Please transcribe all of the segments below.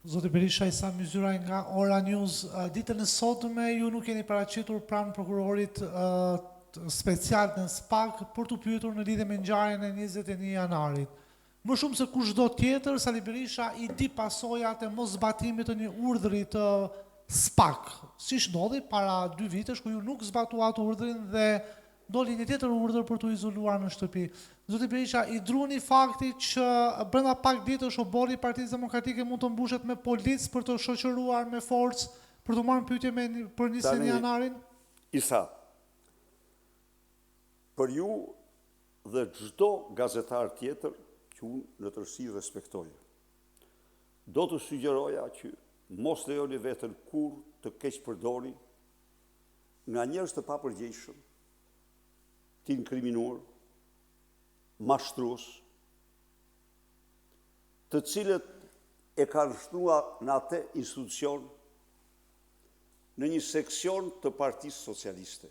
Zoti Berisha, Isa Myzyra nga Ora News. Ditën e sotme ju nuk keni paraqitur pranë prokurorit special në SPAK për të pyetur në lidhje me ngjarjen e 21 janarit. Më shumë se kushdo tjetër, Sali Berisha i di pasojat e moszbatimit të një urdhri të SPAK, siç ndodhi para 2 vitesh ku ju nuk zbatuat urdhrin dhe doli një tjetër urdhër për të izoluar në shtëpi. Zoti Berisha, i druni fakti që brenda pak ditësh oborri i Partisë Demokratike mund të mbushet me policë për të shoqëruar me forcë për të marrë pyetje për 21 janarin? Isa, për ju dhe çdo gazetar tjetër që unë në tërësi respektoj, do të sugjeroja që mos lejoni veten kur të keq përdori nga njerëz të papërgjegjshëm, të inkriminuar, mashtrues, të cilët e kanë shtuar në atë institucion në një seksion të Partisë Socialiste.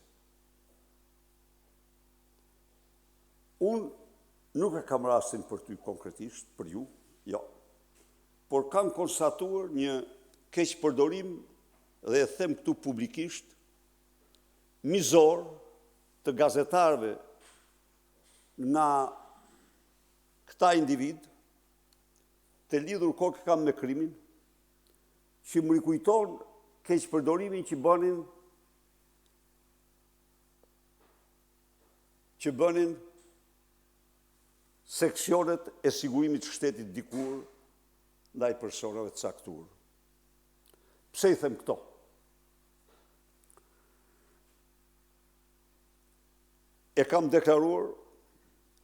Unë nuk e kam rastin për ty konkretisht, për ju, jo, por kam konstatuar një keq përdorim dhe e them këtu publikisht, mizor të gazetarëve nga këta individ, të lidhur kokë kam me krimin, që më rikujton keq përdorimin që bënin seksionet e sigurimit të shtetit dikur ndaj personave të caktuar. Pse i them këto? E kam deklaruar,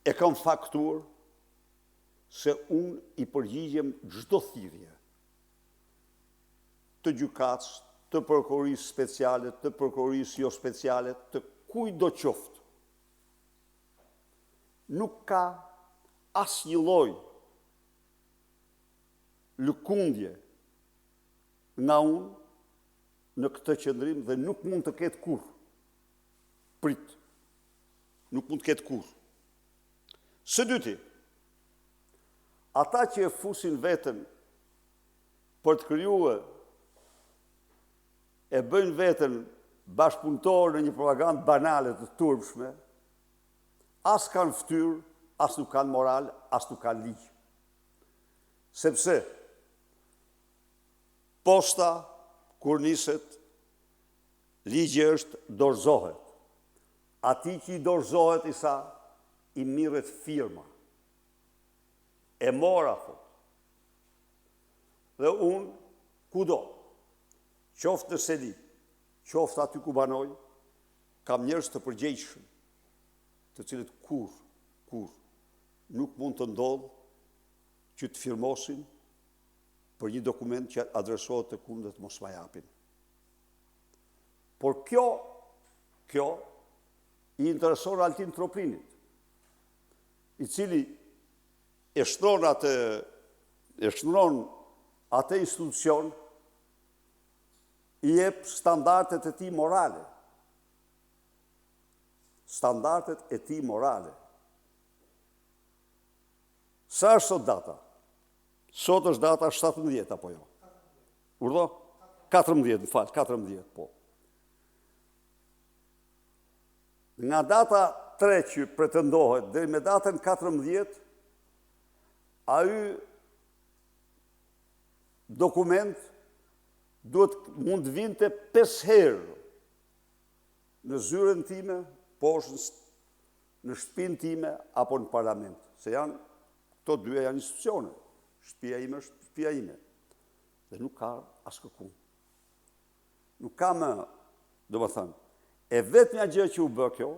e kam faktuar se unë i përgjigjem çdo thirrje të gjykatës, të prokurorisë speciale, të prokurorisë jo speciale, të kujdo qoftë. Nuk ka asnjë lloj lëkundje nga unë në këtë qëndrim dhe nuk mund të ketë kurrë. Prit. Nuk mund të ketë kurrë. Së dyti, ata që e fusin veten për të krijuar e bëjnë veten bashkëpunëtor në një propagandë banale të turpshme, as kanë fytyrë, as nuk kanë moral, as nuk kanë ligj. Sepse posta kur niset, ligji është dorëzohet. Ati që i dorëzohet, Isa, i mirret firma. E mora, thot. Dhe unë, kudo, qoftë në Seli, qoftë aty ku banoj, kam njerëz të përgjegjshëm, të cilët kur, nuk mund të ndodhë që të firmosin për një dokument që adresohet të kundët mos ma japin. Por kjo i intereson Altin Troplinit, i cili e shtron atë institucion, i jep standardet e tij morale. Standardet e tij morale. Sa është sot data? Sot është data 17 apo jo? Urdhë? 14, më fal, 14, po. Nga data 3 që pretendohet dhe me datën 14, ai dokument mund vinte 5 herë në zyrën time, poshtë në shtëpinë time apo në parlament. Se këto dyja janë institucione. Shtëpia ime është shtëpia ime. Dhe nuk ka askëku. Nuk ka më, do më thënë, e vetmja gjë që u bë kjo,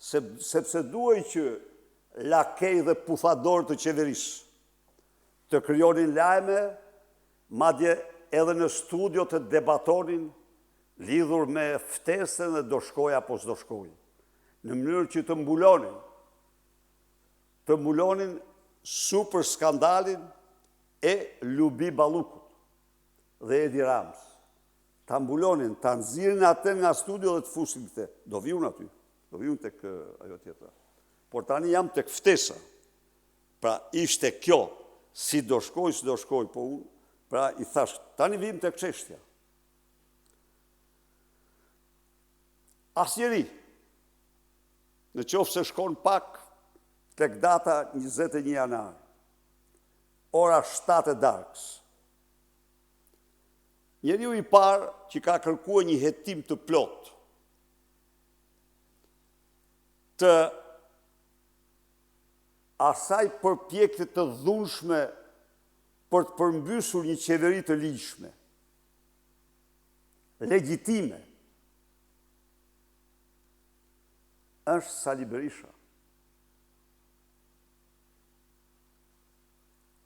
sepse duhej që lakej dhe puthador të qeverisë të krijonin lajme, madje edhe në studio të debatonin lidhur me ftesën dhe do shkoj apo s'do shkoj. Në mënyrë që të mbulonin super skandalin e Lubi Ballukut dhe Edi Rams. Ta mbulonin, ta nxirrin atë nga studio dhe të fusin këte. Do viun aty, do viun tek ajo tjetra. Por tani jam tek ftesa. Pra ishte kjo, si do shkoj, po unë Pra i thash, tani vim të çështja. Asnjëri, në qoftë se shkon pak tek data 21 janar, ora 7 e darkës, njeriu i parë që ka kërkuar një hetim të plot të asaj përpjekje të dhunshme për të përmbysur një qeveri të ligjshme, legjitime, është Sali Berisha.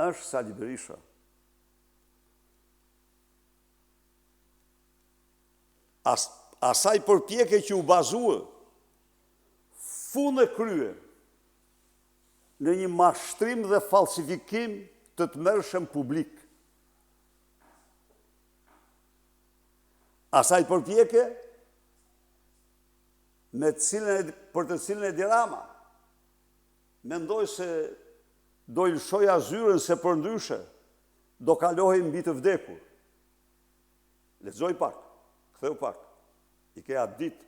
Është Sali Berisha. Asaj përpjekje që u bazua fund e krye në një mashtrim dhe falsifikim të tmerrshëm publik. Asaj përpjekje për të cilën Edi Rama mendoj se do i lëshoja zyren se përndryshe do kalohej mbi të vdekur. Lexoj pak, ktheu pak, i ke atë ditë.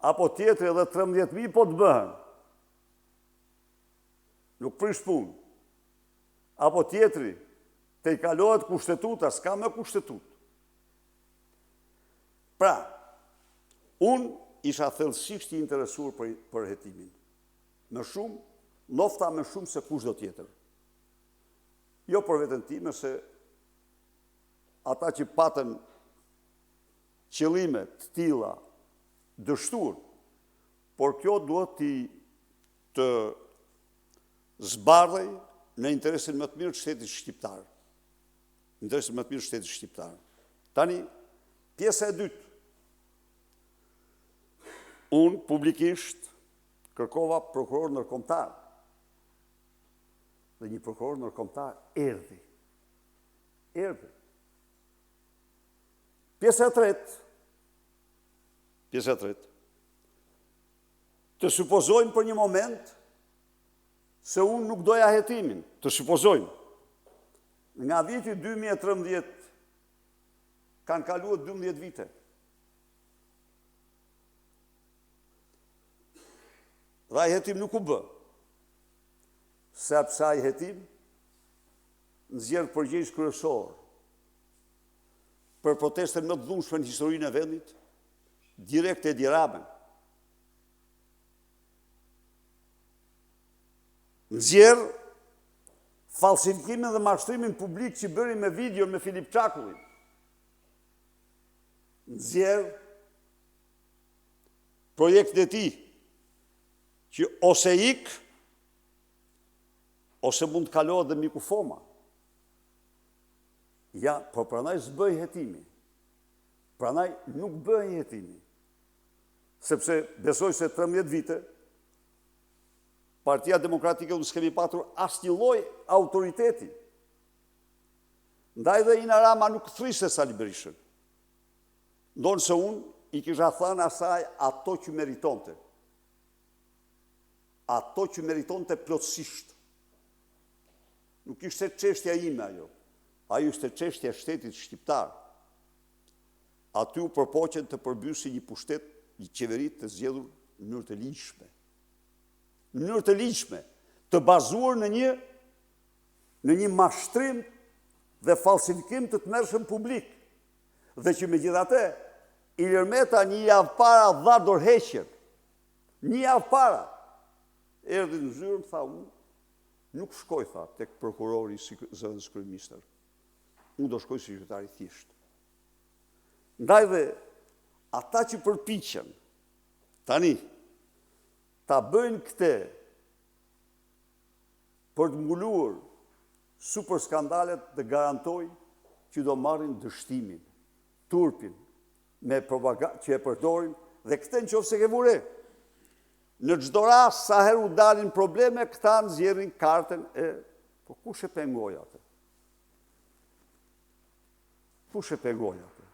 Apo tjetri edhe 13.000 po të bëhen. Nuk prish punë. Apo tjetri, te i kalohet kushtetuta, s'ka me kushtetut. Pra, unë isha thellësisht i interesuar për hetimin. Më shumë, nofta më shumë se kushdo tjetër. Jo për veten time, se ata që patën qëllime të tilla dështuar, por kjo duhet të zbardhej në interesin më të mirë të shtetit shqiptar. Interesin më të mirë të shtetit shqiptar. Tani, pjesa e dytë. Unë publikisht kërkova prokuror ndërkombëtar. Dhe një prokuror ndërkombëtar erdhi. Pjesa e tretë. Të supozojmë për një moment se unë nuk doja hetimin. Të supozojmë. Nga viti 2013 kanë kaluar 12 vite. Dhe ai hetim nuk u bë. Sepse ai hetim nxjerr përgjegjës kryesor për protestën më të dhunshme në historinë e vendit, direkt Edi Ramën. Nxjerr falsifikimin dhe mashtrimin publik që bëri me video me Filip Çakullin. Nxjerr projektin e tij që ose ik, ose mund të kalohet dhe miku Foma. Ja, por pranaj s'bëj hetimi. Pranaj nuk bëj hetimi. Sepse besoj se 13 vite, Partia Demokratike unë s'kemi patur asnjë lloj autoriteti. Ndaj dhe Ina Rama nuk thriste Sali Berishën. Ndonë se unë i kisha thënë asaj ato që meritonte. Ato që meritonte plotësisht. Nuk ishte çështja ime ajo. Ajo ishte çështja e shtetit shqiptar. Aty u përpoqen të përmbysi një pushtet, një qeveri të zgjedhur në mënyrë të ligjshme. Në mënyrë të ligjshme, të bazuar në një mashtrim dhe falsifikim të tmerrshëm publik. Dhe që megjithatë, Ilir Meta një javë para dha dorëheqjen. Një javë para. Erdhi në zyrë, tha unë, nuk shkoj, tha, tek prokurori zëvendës kryeministër. Unë do shkoj si qytetar i thjesht. Ndaj dhe ata që përpiqen tani ta bëjnë këtë për të mbuluar super skandalet dhe garantoj që do marrin dështimin, turpin, me propagandë që e përdorin dhe këtë në qoftë se ke vure. Në çdo rast, sa herë u dalin probleme, këta nxjerrin kartën e... Po kush e pengoi atë? Kush e pengoi atë?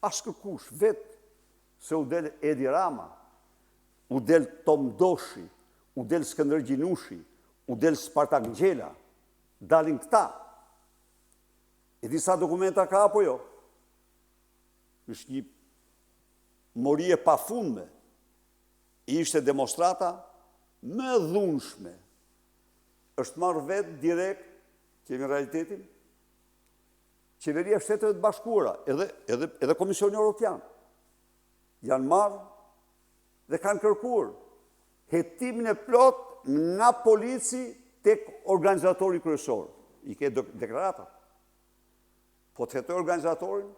Askëkush, vetë se u del Edi Rama, u del Tom Doshi, u del Skënder Gjinushi, u del Spartak Ngjela, dalin këta E disa dokumenta ka apo jo? Është një mori e pafundme. Ishte demonstrata më dhunshme. Është marrë vetë direkt, kemi realitetin, Qeveria Shteteve të Bashkuara, edhe Komisioni Evropian, janë marrë dhe kanë kërkuar hetimin e plot nga polici tek organizatori kryesor. I ke deklarata. Po të hetoj organizatorin,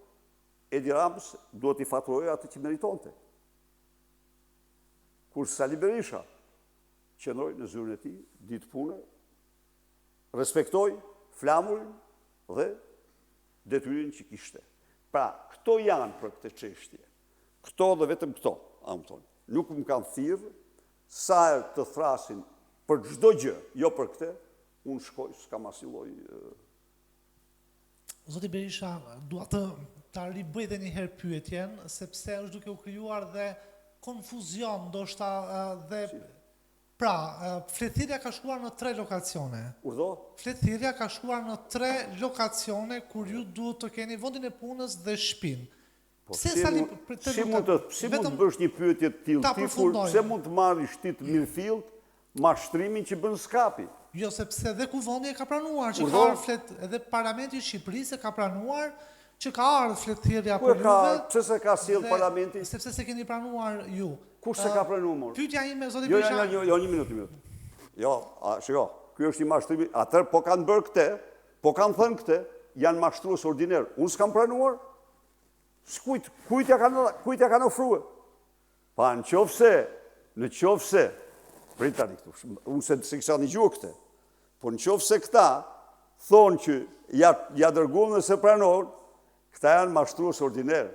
Edi Ramës duhet i faturojë atë që meritonte. Kur Sali Berisha qëndroi në zyrën e tij, ditë pune, respektoi flamurin dhe detyrimin që kishte. Pra, këto janë për këtë çështje. Këto dhe vetëm këto, nuk më kanë thirrë sa herë të thrasin për çdo gjë, jo për këtë, unë shkoj, s'kam asnjë lloj. Zoti Berisha, dua ta ribëj edhe një herë pyetjen, sepse është duke u krijuar dhe konfuzion, ndoshta dhe pra, fletëthirrja ka shkuar në 3 lokacione. Urdhë? Fletëthirrja ka shkuar në 3 lokacione kur ju duhet të keni vendin e punës dhe shtëpinë. Si mund të bësh një pyetje të tillë? Pse mund të marrë shtit mirëfillt mashtrimin që bën skapi? Jo, sepse dhe Kuvendit ka pranuar që ka ardhur edhe Parlamenti i Shqipërisë ka pranuar që ka ardhur fletëthirrja për juve. Pse se ka sjell Parlamenti? Sepse se keni pranuar ju. Kush se ka pranuar? Pyetja ime zoti Berisha. Jo, një minutë. Jo, shiko, ky është i mashtrimi. Atëherë po kanë bërë këtë, po kanë thënë këtë, janë mashtrues ordiner. Unë s'kam pranuar. Kujt ja kanë ofruar? Pa në qoftë se, pritani këtu, unë se kisha një gjuhë këtë, po në qoftë se këta thonë që ja dërguan dhe se pranohen, këta janë mashtrues ordiner.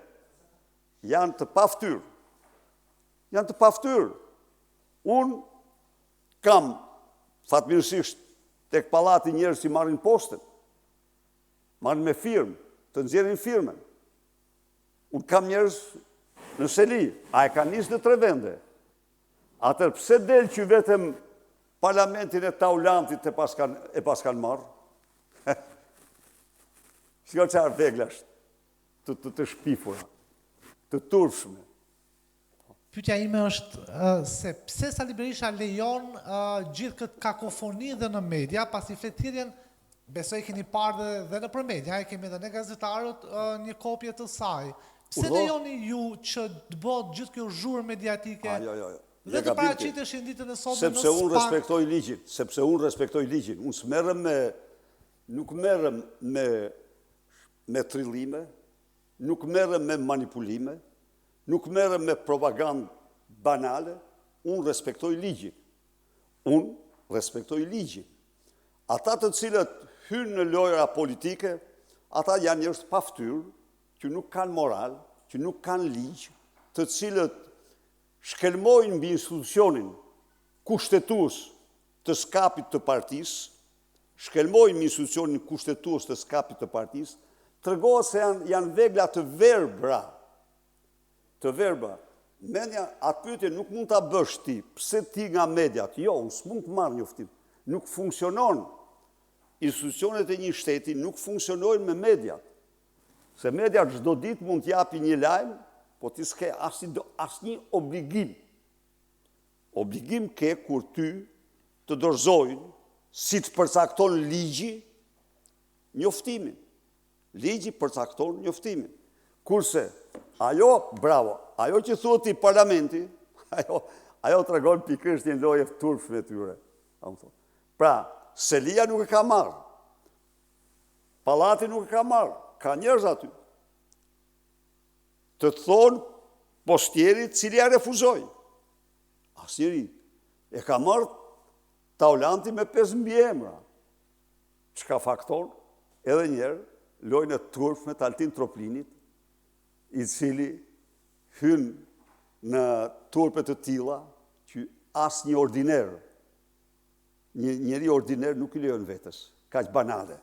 Janë të paftyrë. Unë kam, fatmirësisht, tek pallati njerëz që marrin postën, marrin me firmë, të nxjerrin firmën. Unë kam njerëz në Seli, a e ka 23 vende. Atër pse del që vetëm parlamentin e Taulantit e pas kanë marrë? Shko qarë veglash të shpifura, të turshme. Pyetja ime është se pse Sali Berisha lejon gjithë këtë kakofoni dhe në media, pasi fletëthirrjen besoj keni parë dhe në media, kemi edhe ne gazetarët një kopje të saj. Pse lejoni ju që të bëhet gjithë kjo zhurmë mediatike? Dhe të paraqiteshin ditën e sotme në sepse unë respektoj ligjin. Unë s'merrem nuk merrem me trillime, nuk merrem me manipulime, nuk merrem me propagandë banale, unë respektoj ligjin. Ata të cilët hynë në lojra politike, ata janë njerëz pa ftyrë, që nuk kanë moral, që nuk kanë ligj, të cilët shkelmojnë mbi institucionin kushtetues të skapit të partisë, shkelmojnë mbi institucionin kushtetues të skapit të partisë, tregohet se janë vegla të verbra. Mendja, atë pyetje nuk mund ta bësh ti, pse ti nga mediat? Jo, unë s'mund të marr njoftim. Nuk funksionon. Institucionet e një shteti nuk funksionojnë me mediat. Se media çdo ditë mund t'japi një lajm, po ti s'ke asnjë obligim. Obligim ke kur ty të dorëzojnë, si të përcakton ligji, njoftimin. Ligji përcakton njoftimin. Kurse, ajo që thuhet i parlamenti, ajo tregon pikërisht një lloj turpshme tyre. Pra, Selia nuk e ka marrë. Pallati nuk e ka marrë. Ka njerëz aty. Të thonë postjerit cili ja refuzoi. Asnjëri. E ka marrë Taulanti me 5 mbiemra. Çka fakton edhe njerë lojnë e turpshme të Altin Troplinit, i cili hyn në turpe të tilla që asnjë ordiner, njeri ordiner nuk i lejon vetes, kaq banale.